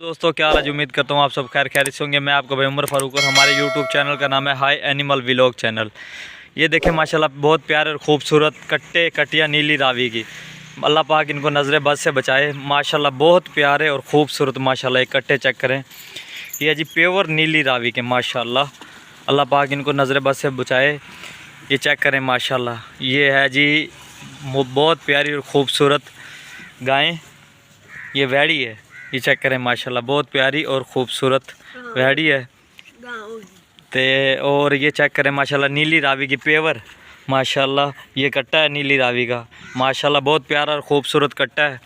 दोस्तों क्या हाल है। उम्मीद करता हूँ आप सब खैर खैरियत से होंगे। मैं आपका भाई उमर फारूक और हमारे यूट्यूब चैनल का नाम है हाई एनिमल व्लॉग चैनल। ये देखें माशाल्लाह बहुत प्यारे और खूबसूरत कट्टे कटिया नीली रावी की। अल्लाह पाक इनको नज़र बद से बचाए। माशाल्लाह बहुत प्यारे और ख़ूबसूरत माशाल्लाह ये कट्टे चेक करें। ये जी प्योर नीली रावी के माशाल्लाह। अल्लाह पाक इनको नज़र बद से बचाए। ये चेक करें माशाल्लाह। ये है जी बहुत प्यारी और ख़ूबसूरत गाय। ये वैड़ी है। ये चेक करें माशाल्लाह बहुत प्यारी और ख़ूबसूरत वैड़ी है। और ये चेक करें माशाल्लाह नीली रावी की पेवर माशाल्लाह। ये कट्टा है नीली रावी का माशाल्लाह बहुत प्यारा और ख़ूबसूरत कट्टा है।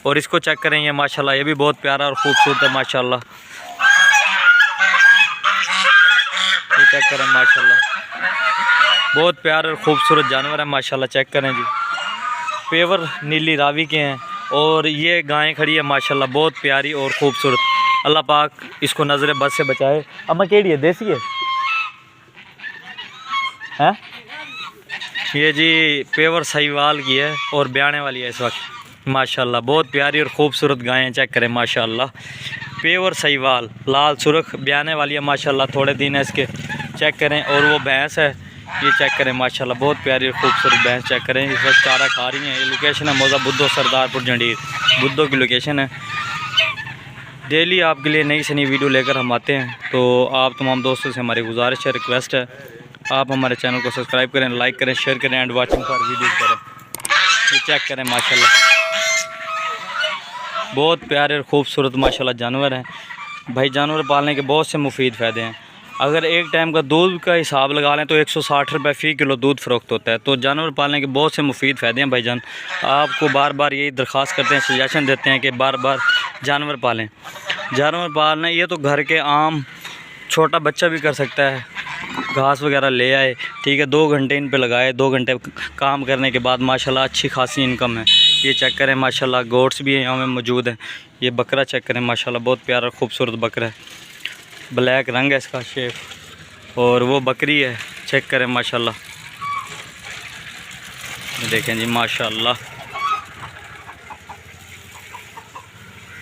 और इसको चेक करें ये माशाल्लाह ये भी बहुत प्यारा और ख़ूबसूरत है माशाल्लाह। ये चेक करें माशाल्लाह बहुत प्यारा और ख़ूबसूरत जानवर है माशाल्लाह। चेक करें जी पेवर नीली रावी के हैं। और ये गाय खड़ी है माशाल्लाह बहुत प्यारी और ख़ूबसूरत। अल्लाह पाक इसको नज़र बद से बचाए। अम्मा केड़ी है देसी है हैं? ये जी पेवर सहीवाल की है और ब्याने वाली है इस वक्त माशाल्लाह। बहुत प्यारी और ख़ूबसूरत गायें चेक करें माशाल्लाह। पेवर सहीवाल लाल सुरख ब्याने वाली है माशाल्लाह। थोड़े दिन है इसके चेक करें। और वो भैंस है ये चेक करें माशाल्लाह बहुत प्यारी और खूबसूरत भैंस चेक करें। इस वक्त चारा खा रही हैं। ये लोकेशन है मौजा बुद्धो सरदारपुर जंडीर बुद्धो की लोकेशन है। डेली आपके लिए नई से नई वीडियो लेकर हम आते हैं। तो आप तमाम दोस्तों से हमारी गुजारिश है रिक्वेस्ट है आप हमारे चैनल को सब्सक्राइब करें, लाइक करें, शेयर करें एंड वाचिंग फॉर वीडियो करें। ये चेक करें माशाल्लाह बहुत प्यारे और ख़ूबसूरत माशाल्लाह जानवर हैं भाई। जानवर पालने के बहुत से मुफीद फ़ायदे हैं। अगर एक टाइम का दूध का हिसाब लगा लें तो 160 रुपये फ़ी किलो दूध फ़रोख्त होता है। तो जानवर पालने के बहुत से मुफीद फ़ायदे हैं भाईजान। आपको बार बार यही दरख्वास्त करते हैं, सजेशन देते हैं कि बार बार जानवर पालें। जानवर पालना ये तो घर के आम छोटा बच्चा भी कर सकता है। घास वगैरह ले आए ठीक है, 2 घंटे इन पे लगाए, 2 घंटे काम करने के बाद माशाल्लाह अच्छी खासी इनकम है। ये चेक करें माशाल्लाह गोट्स भी यहाँ में मौजूद हैं। ये बकरा चेक करें माशाल्लाह बहुत प्यारा खूबसूरत बकरा है। ब्लैक रंग है इसका शेप। और वो बकरी है चेक करें माशाल्लाह। ये देखें जी माशाल्लाह।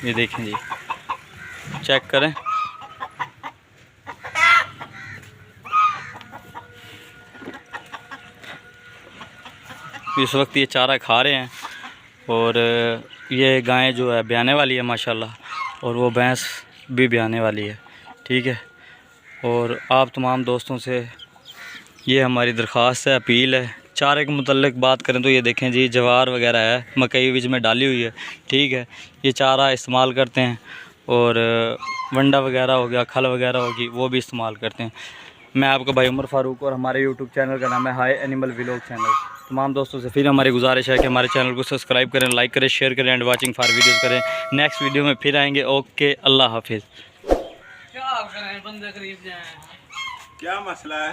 ये देखें जी चेक करें। इस वक्त ये चारा खा रहे हैं। और ये गाय जो है ब्याने वाली है माशाल्लाह। और वो भैंस भी ब्याने वाली है ठीक है। और आप तमाम दोस्तों से ये हमारी दरख्वास्त है, अपील है। चारे के मुतल्लिक बात करें तो ये देखें जी जवार वगैरह है, मकई बीच में डाली हुई है ठीक है। ये चारा इस्तेमाल करते हैं। और वंडा वगैरह हो गया, खल वगैरह होगी वो भी इस्तेमाल करते हैं। मैं आपका भाई उमर फारूक और हमारे यूट्यूब चैनल का नाम है हाई एनिमल व्लॉग चैनल। तमाम दोस्तों से फिर हमारी गुजारिश है कि हमारे चैनल को सब्सक्राइब करें, लाइक करें, शेयर करें एंड वाचिंग फॉर वीडियोज़ करें। नेक्स्ट वीडियो में फिर आएंगे। ओके अल्लाह हाफिज़। क्या आप करें बंदे करीब जाएं। क्या मसला है?